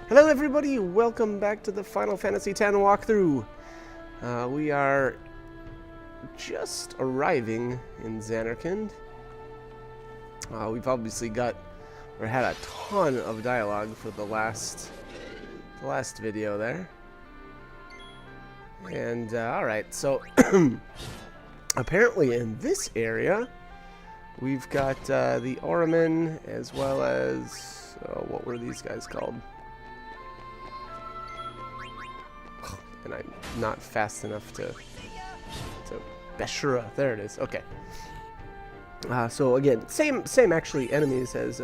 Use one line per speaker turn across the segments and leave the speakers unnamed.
Hello everybody, welcome back to the Final Fantasy X walkthrough. We are just arriving in Zanarkand. We've obviously had a ton of dialogue for the last video there. And alright, so apparently in this area we've got the Oramen as well as what were these guys called? And I'm not fast enough to Beshura. There it is. Okay. So again, same actually enemies as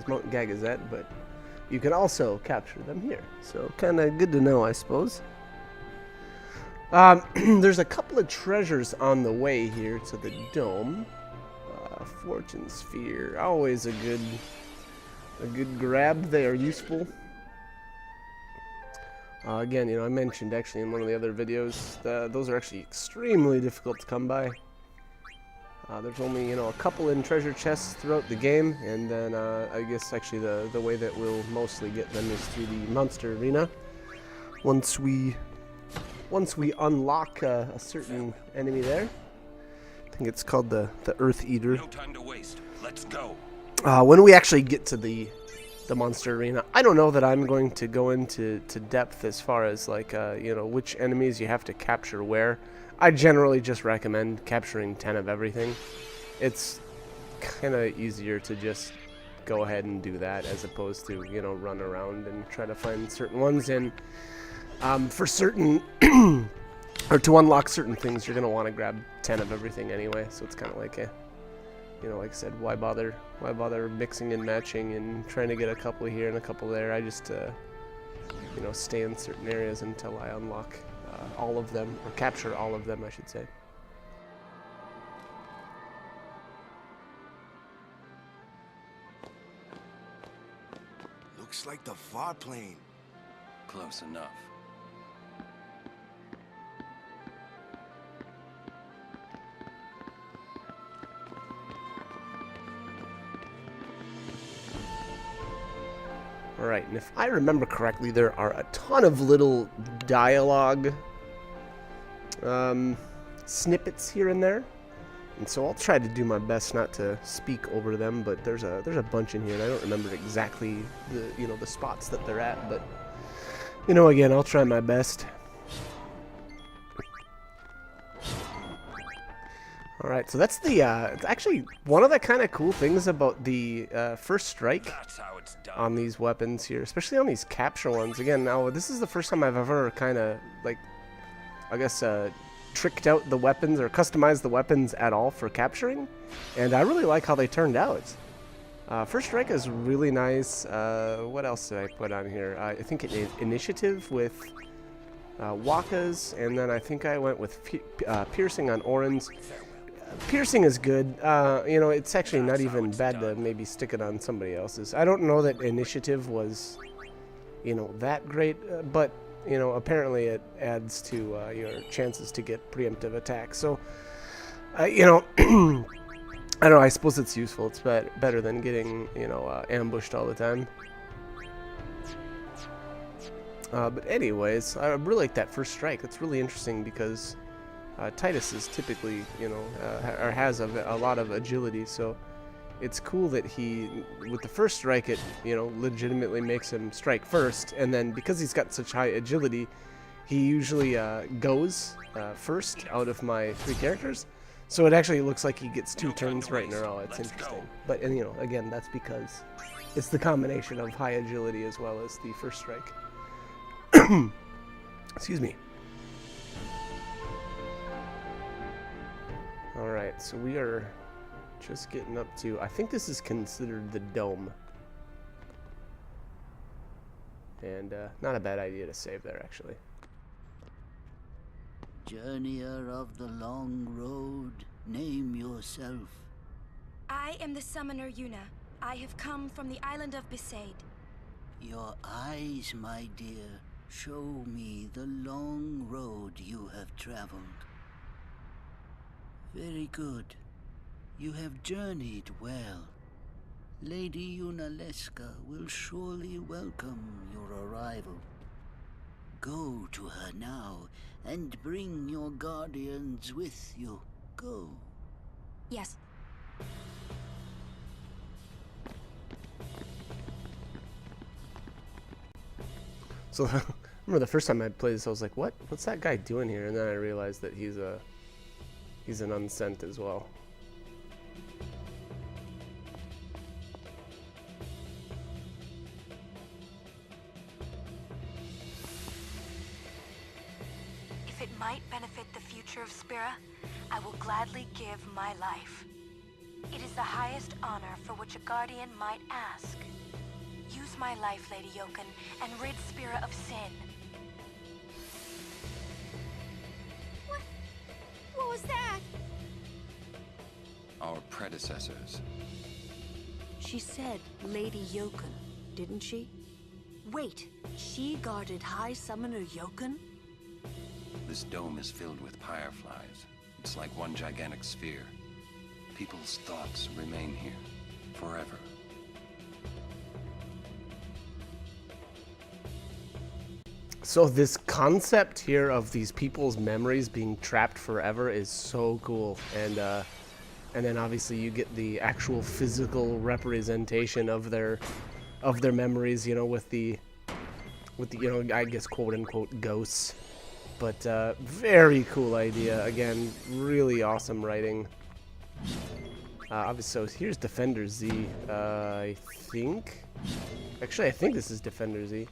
Mount Gagazet, but you can also capture them here. So kind of good to know, I suppose. There's a couple of treasures on the way here to the dome. Fortune Sphere, always a good grab. They are useful. Again, I mentioned actually in one of the other videos, those are actually extremely difficult to come by. There's only, a couple in treasure chests throughout the game, and then I guess actually the way that we'll mostly get them is through the monster arena. Once we unlock a certain enemy there, I think it's called the Earth Eater.
No time to waste. Let's go.
When we actually get to the monster arena, I don't know that I'm going to go into depth as far as like which enemies you have to capture where. I generally just recommend capturing 10 of everything. It's kind of easier to just go ahead and do that as opposed to run around and try to find certain ones. And for certain or to unlock certain things, you're gonna want to grab 10 of everything anyway. So it's kind of like like I said, why bother mixing and matching and trying to get a couple here and a couple there. I just stay in certain areas until I unlock all of them, or capture all of them, I should say.
Looks like the far plane.
Close enough.
Alright, and if I remember correctly, there are a ton of little dialogue snippets here and there. And so I'll try to do my best not to speak over them, but there's a bunch in here, and I don't remember exactly the spots that they're at, but again, I'll try my best. Alright, so that's the, it's actually one of the kind of cool things about the first strike on these weapons here, especially on these capture ones. Again, now this is the first time I've ever kind of, like, I guess, tricked out the weapons or customized the weapons at all for capturing, and I really like how they turned out. First strike is really nice. What else did I put on here? I think initiative with Wakas, and then I think I went with piercing on Orans. Piercing is good. It's actually not even bad to maybe stick it on somebody else's. I don't know that initiative was, that great, but, apparently it adds to your chances to get preemptive attacks. So, I don't know, I suppose it's useful. It's better than getting, ambushed all the time. But anyways, I really like that first strike. It's really interesting because Titus is typically, or has a lot of agility, so it's cool that he, with the first strike, it, legitimately makes him strike first, and then because he's got such high agility, he usually goes first out of my 3 characters, so it actually looks like he gets 2 turns right in a row. It's interesting. But, and again, that's because it's the combination of high agility as well as the first strike. Excuse me. Alright, so we are just getting up to, I think this is considered the dome. And not a bad idea to save there, actually.
Journeyer of the long road, name yourself.
I am the summoner Yuna. I have come from the island of Besaid.
Your eyes, my dear, show me the long road you have traveled. Very good. You have journeyed well. Lady Yunalesca will surely welcome your arrival. Go to her now and bring your guardians with you. Go.
Yes.
So I remember the first time I played this, I was like, "What? What's that guy doing here?" And then I realized that he's an unsent as well.
If it might benefit the future of Spira, I will gladly give my life. It is the highest honor for which a guardian might ask. Use my life, Lady Jokun, and rid Spira of sin. What was that?
Our predecessors.
She said Lady Jokun, didn't she? Wait, she guarded High Summoner Jokun?
This dome is filled with fireflies. It's like one gigantic sphere. People's thoughts remain here forever.
So this concept here of these people's memories being trapped forever is so cool, and then obviously you get the actual physical representation of their memories, you know, with the you know, I guess quote unquote ghosts. But very cool idea. Again, really awesome writing. Obviously, so here's Defender Z. I think. Actually, I think this is Defender Z.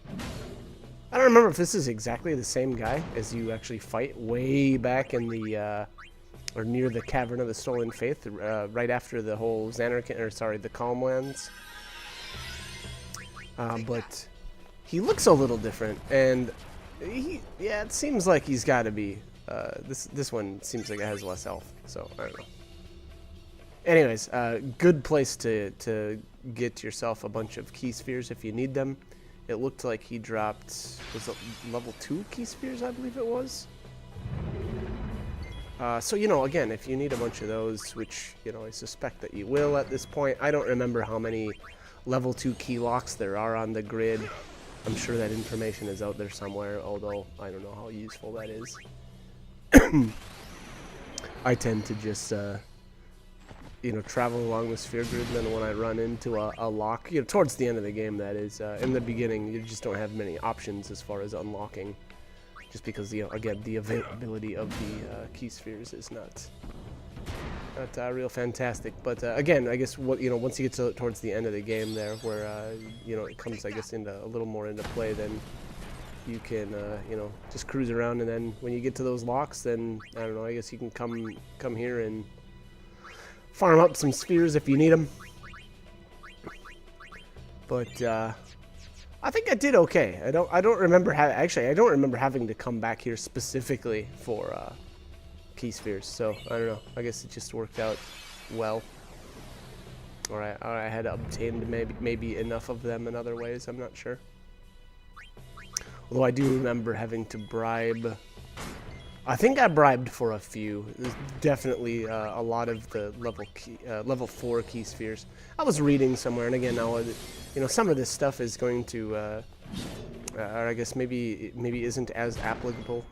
I don't remember if this is exactly the same guy as you actually fight way back in the, or near the Cavern of the Stolen Faith, right after the whole the Calmlands. But he looks a little different, and yeah, it seems like he's got to be. This one seems like it has less health, so I don't know. Anyways, good place to get yourself a bunch of key spheres if you need them. It looked like he dropped, was it level 2 key spheres, I believe it was? So, you know, again, if you need a bunch of those, which, you know, I suspect that you will at this point. I don't remember how many level 2 key locks there are on the grid. I'm sure that information is out there somewhere, although I don't know how useful that is. I tend to just, you know, travel along the sphere grid, and then when I run into a lock, you know, towards the end of the game, that is, in the beginning, you just don't have many options as far as unlocking, just because, you know, again, the availability of the key spheres is not real fantastic. But again, I guess what, you know, once you get towards the end of the game there, where you know, it comes, I guess, into a little more into play, then you can, you know, just cruise around, and then when you get to those locks, then I don't know, I guess you can come here and farm up some spheres if you need them. But I think I did okay. I don't remember I don't remember having to come back here specifically for key spheres. So I don't know. I guess it just worked out well. Or I had obtained maybe enough of them in other ways. I'm not sure. Although I do remember having to bribe. I think I bribed for a few. There's definitely a lot of the level 4 key spheres. I was reading somewhere, and again, now, you know, some of this stuff is going to, or I guess maybe isn't as applicable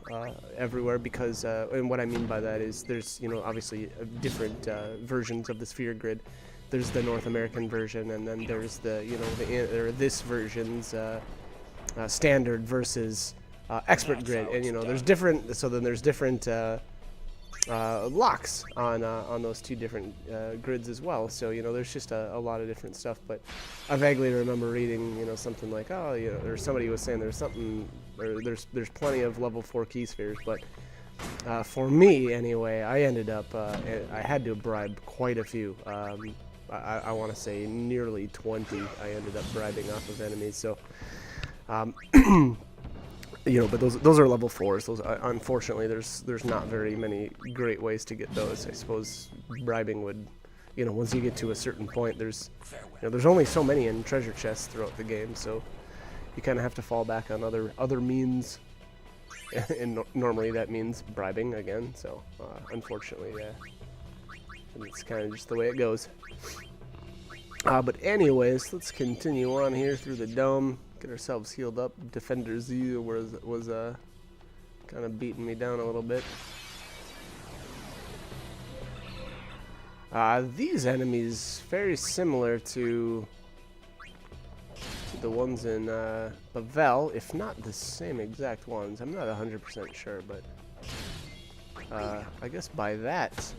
everywhere, because, and what I mean by that is there's, you know, obviously different versions of the sphere grid. There's the North American version, and then there's the, you know, this version's standard versus expert grid, and you know, there's different. So then there's different locks on those two different grids as well. So you know, there's just a lot of different stuff. But I vaguely remember reading, you know, something like, oh, you know, or somebody was saying there's something, or there's plenty of level 4 key spheres. But for me anyway, I ended up I had to bribe quite a few. I want to say nearly 20. I ended up bribing off of enemies. So. You know, but those are level 4s. Those, unfortunately, there's not very many great ways to get those. I suppose bribing would, you know, once you get to a certain point, there's, you know, there's only so many in treasure chests throughout the game, so you kind of have to fall back on other means, and normally that means bribing again. So unfortunately, it's kind of just the way it goes. But anyways, let's continue on here through the dome. Get ourselves healed up. Defender Z was kind of beating me down a little bit. These enemies very similar to the ones in Bavel, if not the same exact ones. I'm not 100% sure, but I guess by that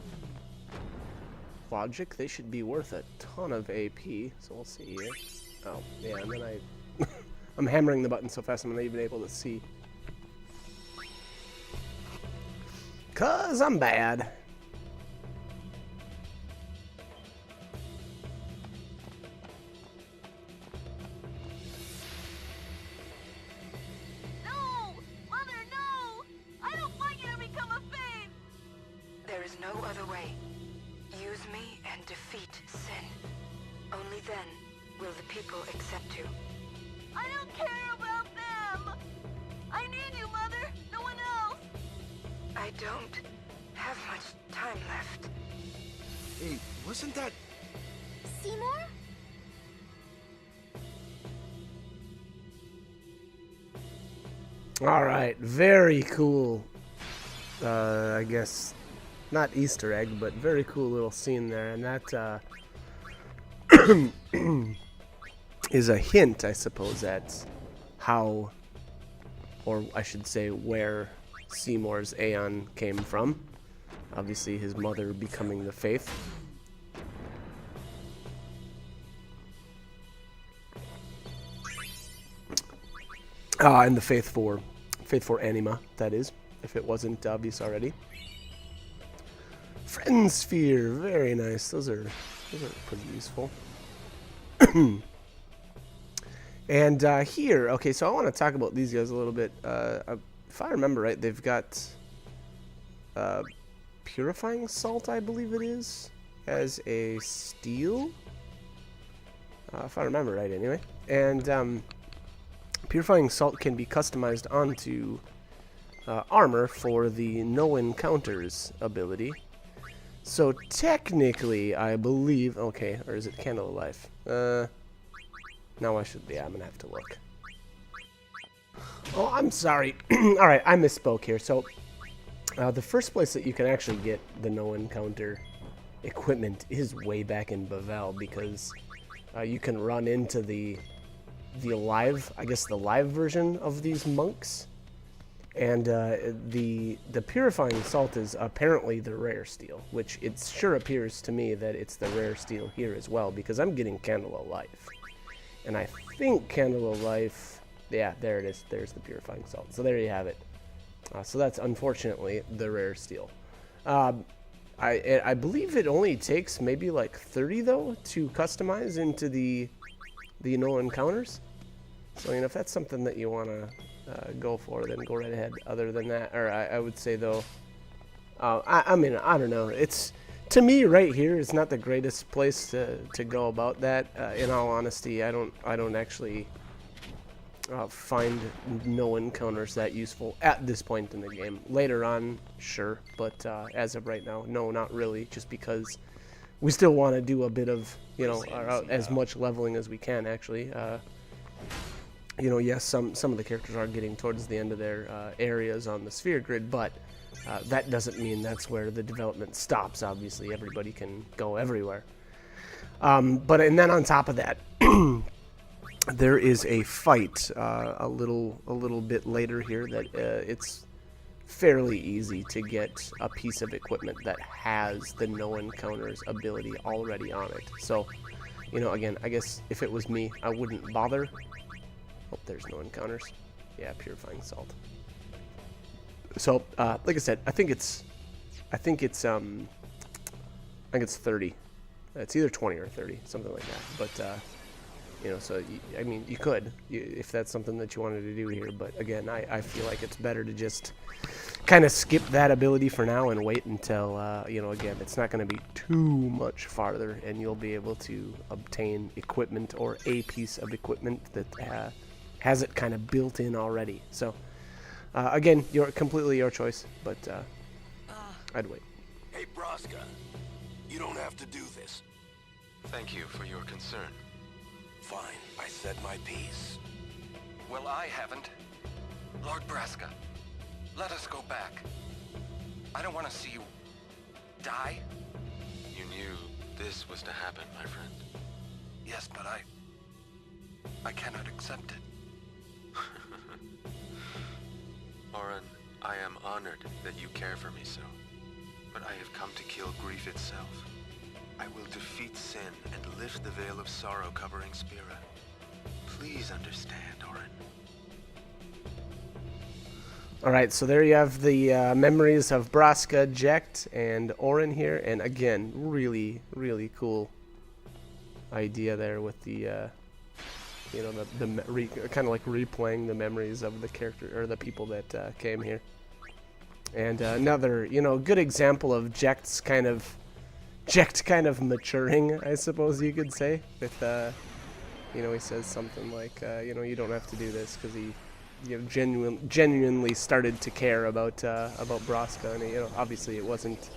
logic, they should be worth a ton of AP. So we'll see here. Oh, yeah, and then I'm hammering the button so fast I'm not even able to see. 'Cause I'm bad.
No! Mother, no! I don't want you to become a Fade! There is no other way. Use me and defeat sin. Only then will the people accept you. I don't care about them! I need you, Mother! No one else! I don't have much time left.
Hey, wasn't that...
Seymour?
All right, very cool. I guess not Easter egg, but very cool little scene there, and that is a hint, I suppose, at how, or I should say, where Seymour's Aeon came from. Obviously, his mother becoming the Faith. And the Faith for Anima, that is, if it wasn't obvious already. Friend Sphere, very nice. Those are pretty useful. And here, okay, so I want to talk about these guys a little bit. If I remember right, they've got Purifying Salt, I believe it is, as a steel. If I remember right, anyway. And Purifying Salt can be customized onto armor for the No Encounters ability. So technically, I believe... Okay, or is it Candle of Life? Now I should... Yeah, I'm gonna have to look. Oh, I'm sorry. Alright, I misspoke here. So, the first place that you can actually get the No Encounter equipment is way back in Bavel, because you can run into the live... I guess the live version of these monks. And the Purifying Salt is apparently the rare steel, which it sure appears to me that it's the rare steel here as well, because I'm getting Candle of Life. And I think Candle of Life... Yeah, there it is. There's the Purifying Salt. So there you have it. So that's unfortunately the rare steel. I believe it only takes maybe like 30 though to customize into the No Encounters. So, you know, if that's something that you want to go for, then go right ahead. Other than that, or I would say though, I mean, I don't know. It's, to me right here is not the greatest place to go about that. In all honesty, I don't actually find No Encounters that useful at this point in the game. Later on, sure, but as of right now, no, not really. Just because we still want to do a bit of, you know, as much leveling as we can actually. You know, yes, some of the characters are getting towards the end of their areas on the sphere grid, but that doesn't mean that's where the development stops. Obviously, everybody can go everywhere. And then on top of that, there is a fight a little bit later here that it's fairly easy to get a piece of equipment that has the No Encounters ability already on it. So, you know, again, I guess if it was me, I wouldn't bother. Oh, there's No Encounters. Yeah, Purifying Salt. So, like I said, I think it's 30. It's either 20 or 30, something like that. But, you know, so, I mean, you could, if that's something that you wanted to do here. But, again, I feel like it's better to just kind of skip that ability for now and wait until, you know, again, it's not going to be too much farther. And you'll be able to obtain equipment or a piece of equipment that has it kind of built in already. So, again, completely your choice, but I'd wait.
Hey, Braska, you don't have to do this.
Thank you for your concern.
Fine, I said my piece.
Well, I haven't. Lord Braska, let us go back. I don't want to see you die.
You knew this was to happen, my friend.
Yes, but I cannot accept it.
Oren, I am honored that you care for me so. But I have come to kill grief itself. I will defeat sin and lift the veil of sorrow covering Spira. Please understand, Oren.
Alright, so there you have the memories of Braska, Jecht, and Oren here. And again, really, really cool idea there with the, you know, kind of like replaying the memories of the character, or the people that came here. And another, you know, good example of Jecht kind of maturing, I suppose you could say. With, you know, he says something like, you know, you don't have to do this, because he, you know, genuinely started to care about Braska, and you know, obviously it wasn't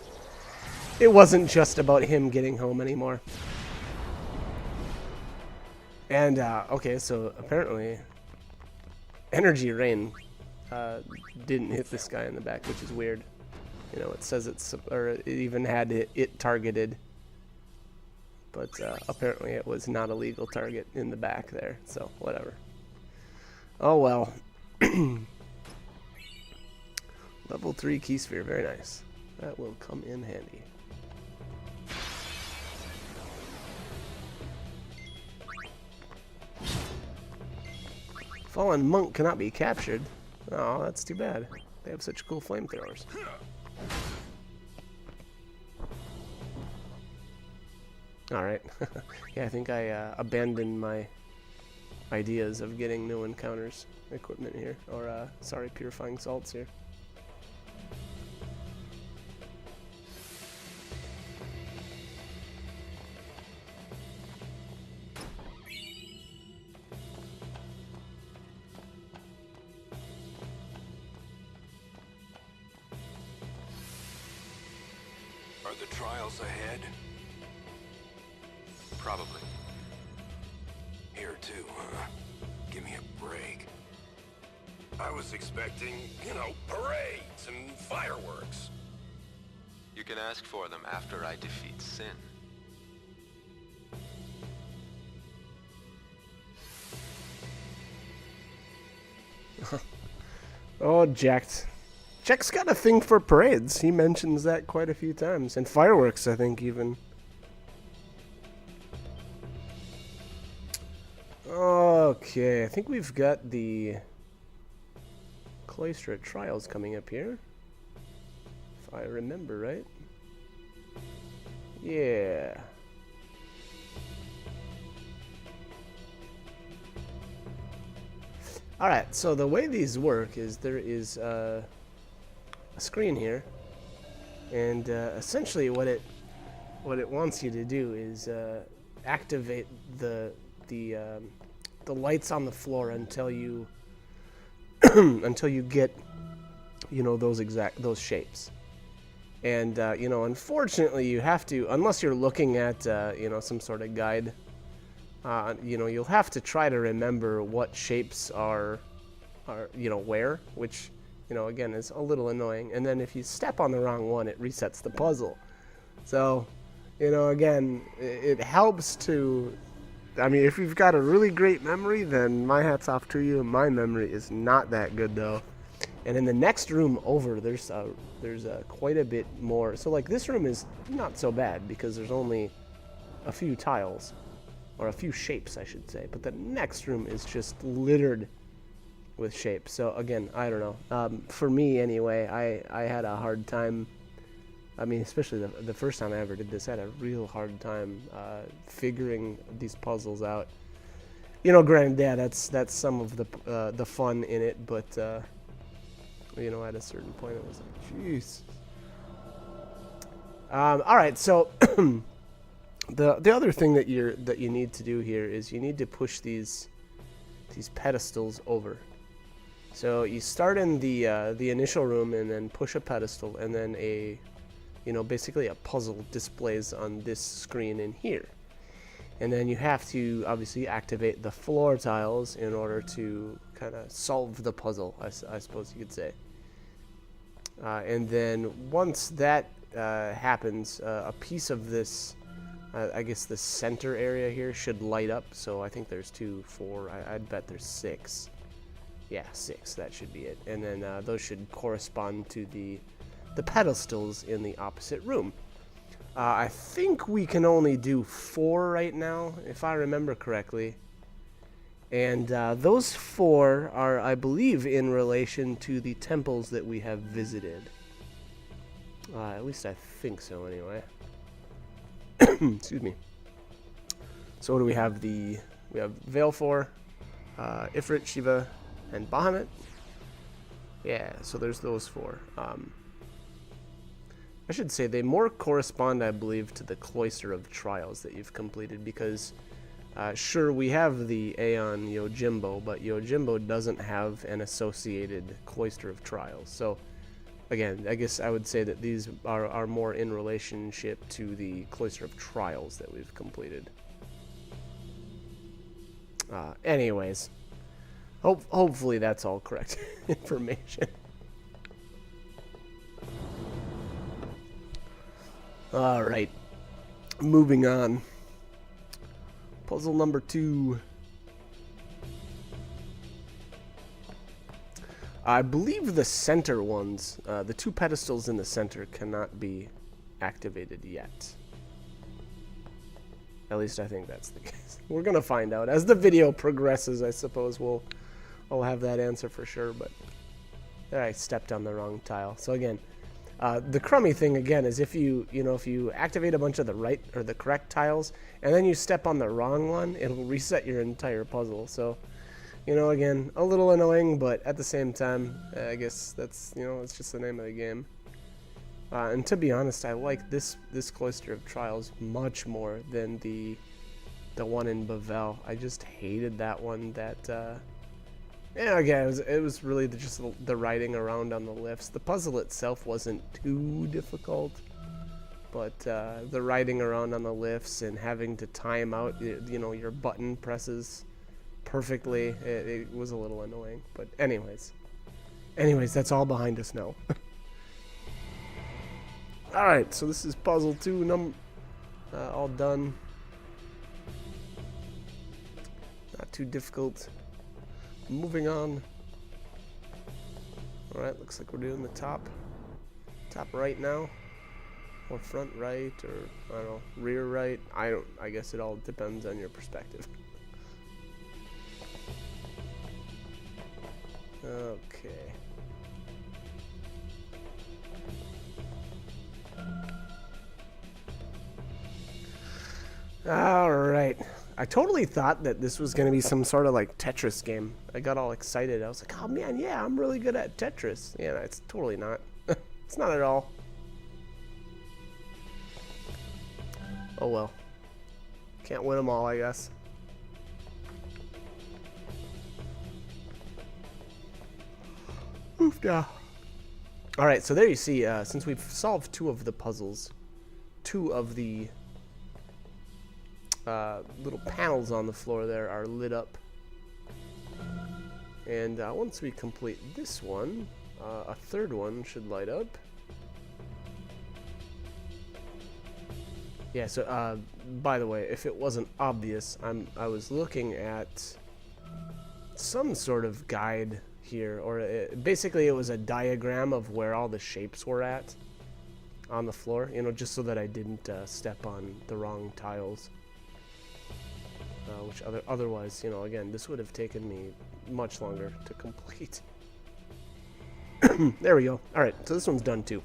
just about him getting home anymore. And okay, so apparently, energy rain didn't hit this guy in the back, which is weird. You know, it says or it even had it targeted, but apparently it was not a legal target in the back there. So whatever. Oh well. Level 3 key sphere, very nice. That will come in handy. Fallen monk cannot be captured. Oh, that's too bad. They have such cool flamethrowers. Alright. Yeah, I think I abandoned my ideas of getting no encounters equipment here. Or, sorry, purifying salts here.
Are the trials ahead?
Probably.
Here too, huh? Give me a break. I was expecting, you know, parades and fireworks.
You can ask for them after I defeat sin.
Oh, Jecht. Jecht's got a thing for parades. He mentions that quite a few times. And fireworks, I think, even. Okay, I think we've got the Cloister Trials coming up here. If I remember right. Yeah. Alright, so the way these work is there is a screen here, and essentially what it wants you to do is activate the lights on the floor until you until you get, you know, those shapes. And you know, unfortunately you have to, unless you're looking at you know, some sort of guide, you know, you'll have to try to remember what shapes are you know, where, which, you know, again, is a little annoying. And then if you step on the wrong one, it resets the puzzle. So, you know, again, it helps to, I mean, if you've got a really great memory, then my hat's off to you. My memory is not that good, though. And in the next room over, there's quite a bit more. So, like, this room is not so bad because there's only a few tiles, or a few shapes, I should say. But the next room is just littered with shapes. So again, I don't know. For me, anyway, I had a hard time. I mean, especially the first time I ever did this, I had a real hard time figuring these puzzles out. You know, granted, yeah, that's some of the fun in it, but you know, at a certain point, it was like, jeez. All right, so the other thing that you need to do here is you need to push these pedestals over. So you start in the initial room and then push a pedestal, and then basically a puzzle displays on this screen in here. And then you have to obviously activate the floor tiles in order to kind of solve the puzzle, I suppose you could say. And then once that happens, a piece of this, I guess the center area here should light up. So I think there's 2, 4, I'd bet there's 6. Yeah, 6, that should be it. And then those should correspond to the pedestals in the opposite room. I think we can only do 4 right now, if I remember correctly. And those 4 are, I believe, in relation to the temples that we have visited. At least I think so, anyway. Excuse me. So what do we have? We have Veilfor, Ifrit, Shiva, and Bahamut. Yeah, so there's those 4. I should say they more correspond, I believe, to the Cloister of Trials that you've completed, because sure, we have the Aeon Yojimbo, but Yojimbo doesn't have an associated Cloister of Trials. So again, I guess I would say that these are more in relationship to the Cloister of Trials that we've completed. Anyways, hopefully that's all correct information. Alright, moving on. Puzzle number 2. I believe the center ones, the 2 pedestals in the center, cannot be activated yet. At least I think that's the case. We're gonna find out as the video progresses. I suppose I'll have that answer for sure. But there, I stepped on the wrong tile. So again, the crummy thing again is if you activate a bunch of the right or the correct tiles and then you step on the wrong one, it'll reset your entire puzzle. So, again, a little annoying, but at the same time, I guess that's it's just the name of the game. And to be honest, I like this Cloister of Trials much more than the one in Bavel. I just hated that one. Yeah, again, it was really just the riding around on the lifts. The puzzle itself wasn't too difficult, but the riding around on the lifts and having to time out, your button presses perfectly, it was a little annoying. But anyways, that's all behind us now. All right, so this is puzzle 2, all done. Not too difficult. Moving on. Alright, looks like we're doing the top right now. Or front right, or I don't know, rear right. I guess it all depends on your perspective. Okay. Alright. I totally thought that this was going to be some sort of like Tetris game. I got all excited. I was like, oh man, yeah, I'm really good at Tetris. Yeah, it's totally not. It's not at all. Oh well. Can't win them all, I guess. Oof, yeah. Alright, so there you see, since we've solved 2 of the puzzles, 2 of the little panels on the floor there are lit up. And once we complete this one, a 3rd one should light up. Yeah, so by the way, if it wasn't obvious, I was looking at some sort of guide here, or basically it was a diagram of where all the shapes were at on the floor, just so that I didn't step on the wrong tiles. Which otherwise, again, this would have taken me much longer to complete. There we go. Alright, so this one's done too.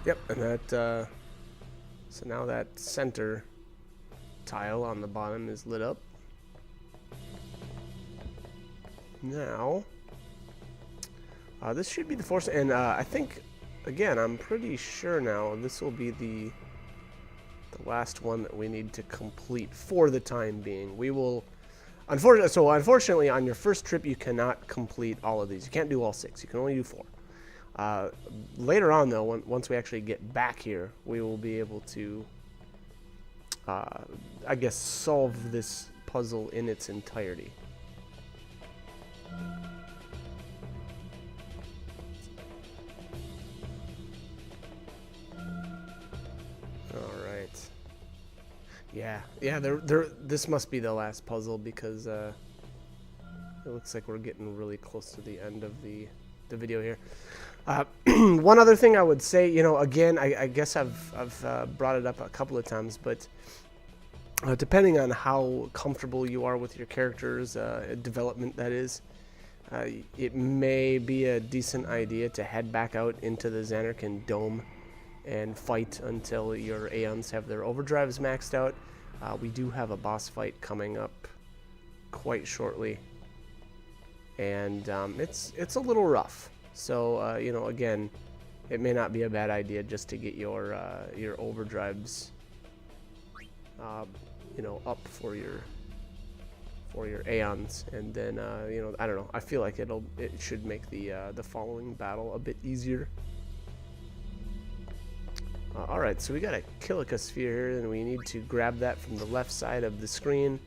Yep, and that, so now that center tile on the bottom is lit up. Now, this should be the 4th, and I think, again, I'm pretty sure now this will be the last one that we need to complete for the time being. We will, unfortunately, on your first trip, you cannot complete all of these. You can't do all 6. You can only do 4. Later on, though, once we actually get back here, we will be able to, I guess, solve this puzzle in its entirety. Yeah, this must be the last puzzle because it looks like we're getting really close to the end of the video here. One other thing I would say, you know, again, I guess I've brought it up a couple of times, but depending on how comfortable you are with your character's development, that is, it may be a decent idea to head back out into the Xanarkand Dome and fight until your Aeons have their overdrives maxed out. We do have a boss fight coming up quite shortly, and it's a little rough. So you know, again, it may not be a bad idea just to get your overdrives, you know, up for your Aeons, and then you know, I don't know. I feel like it should make the following battle a bit easier. Alright, so we got a Kilika sphere here, and we need to grab that from the left side of the screen,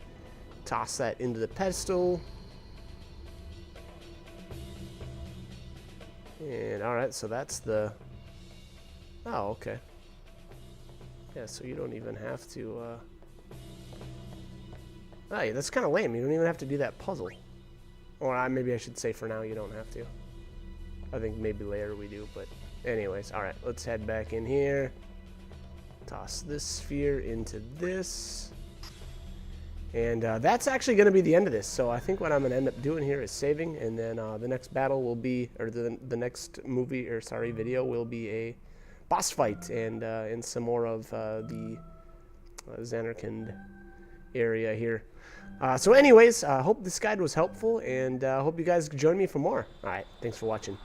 toss that into the pedestal, and alright, so that's the... Oh, okay. Yeah, so you don't even have to... Oh, yeah, that's kind of lame. You don't even have to do that puzzle. Or maybe I should say for now you don't have to. I think maybe later we do, but... Anyways, alright, let's head back in here. Toss this sphere into this. And that's actually going to be the end of this. So I think what I'm going to end up doing here is saving. And then the next battle will be, or the next movie, or sorry, video will be a boss fight. And some more of the Xanarkand area here. So anyways, I hope this guide was helpful. And I hope you guys join me for more. Alright, thanks for watching.